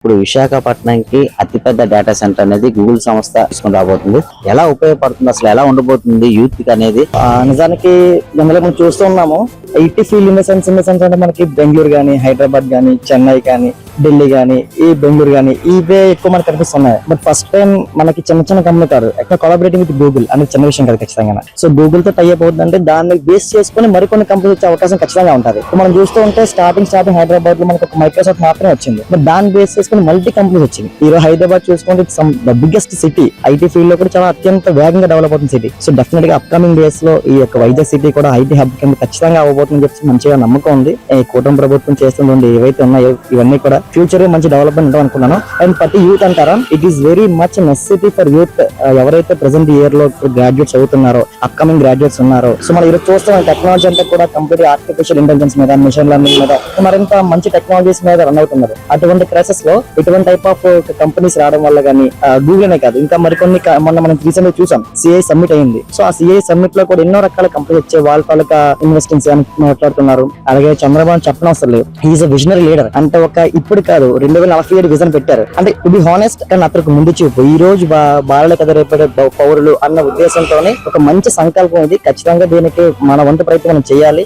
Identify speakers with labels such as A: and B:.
A: ఇప్పుడు విశాఖపట్నంకి అతిపెద్ద data centre అనేది గూగుల్ సంస్థ తీసుకుని రాబోతుంది. ఎలా ఉపయోగపడుతుంది, అసలు ఎలా ఉండబోతుంది యూత్ కి అనేది
B: నిజానికి ఇందులో మనం చూస్తూ ఉన్నాము. IT field in the sense అంటే మనకి బెంగళూరు గానీ, హైదరాబాద్ గానీ, చెన్నై కానీ, ఢిల్లీ గానీ, ఈ బెంగళూరు గానీ ఇవే ఎక్కువ మనకు కనిపిస్తున్నాయి. బట్ ఫస్ట్ టైం మనకి చిన్న చిన్న కంపెనీ కాదు, ఎక్కడ కొలాబరేటింగ్ విత్ గూగుల్ అనేది చిన్న విషయం కాదు ఖచ్చితంగా. సో గూగుల్ తో టై అయిపోతుందంటే దాన్ని బేస్ చేసుకుని మరికొన్ని కంపెనీలు వచ్చే అవకాశం ఖచ్చితంగా ఉంటుంది. మనం చూస్తూ ఉంటే స్టార్టింగ్ హైదరాబాద్ లో మనకు ఒక మైక్రోసాఫ్ట్ మాత్రమే వచ్చింది. బట్ దాన్ని బేస్ చేసుకుని మల్టీ కంపెనీస్ వచ్చింది. ఈ రోజు హైదరాబాద్ చూసుకుంటే the biggest city, IT field లో కూడా చాలా అత్యంత వేగంగా డెవలప్ అవుతుంది సిటీ. సో డెఫినెట్ గా అప్కమింగ్ డేస్ లో ఈ యొక్క వైజాగ్ సిటీ కూడా ఐటీ హబ్ కింద ఖచ్చితంగా అవ్వబోతుందని చెప్పి మంచిగా నమ్మకం ఉంది. ఈ కూటమి ప్రభుత్వం చేస్తుంది ఏవైతే ఉన్నాయో ఇవన్నీ కూడా ఫ్యూచర్ మంచి డెవలప్మెంట్ ఉంటుంది అనుకున్నాను. అండ్ ప్రతి యూత్ అంటారా, it is very much necessity for youth. ఎవరైతే ప్రెసెంట్ ఇయర్ లో గ్రాడ్యుయేట్స్ అవుతున్నారో, అప్కమింగ్ గ్రాడ్యుయేట్స్ ఉన్నారో, సో మనం ఈరోజు చూస్తాం టెక్నాలజీ అంతా కూడా కంప్లీట్ ఆర్టిఫిషియల్ ఇంటెలిజెన్స్ మీద, మిషన్ లెర్నింగ్ మీద, మరింత మంచి టెక్నాలజీస్ మీద రన్ అవుతున్నారు. అటువంటి క్రైసిస్ లో ఇటువంటి టైప్ ఆఫ్ కంపెనీస్ రావడం వల్ల కానీ గూగుల్ అనే కాదు, ఇంకా మరికొన్ని మొన్న మనం రీసెంట్ గా చూసాం సిఐ సమ్మిట్ అయింది. సో ఆ సిఐ సమ్మిట్ లో కూడా ఎన్నో రకాల కంపెనీస్ వచ్చే వాళ్ళ ఇన్వెస్టింగ్స్ మాట్లాడుతున్నారు. అలాగే చంద్రబాబు చెప్పనవసరం లేదు, హీఈస్ అ విజనరీ లీడర్. అంటే ఒక ఇప్పుడు కాదు 2047 విజన్ పెట్టారు. అంటే టు బి హానెస్ట్, కానీ అతనికి ముందు చూపు ఈ రోజు బాలలే కదా రేపటి పౌరులు అన్న ఉద్దేశంతోనే ఒక మంచి సంకల్పం ఇది. ఖచ్చితంగా దీనికి మన వంతు ప్రయత్నం మనం చేయాలి.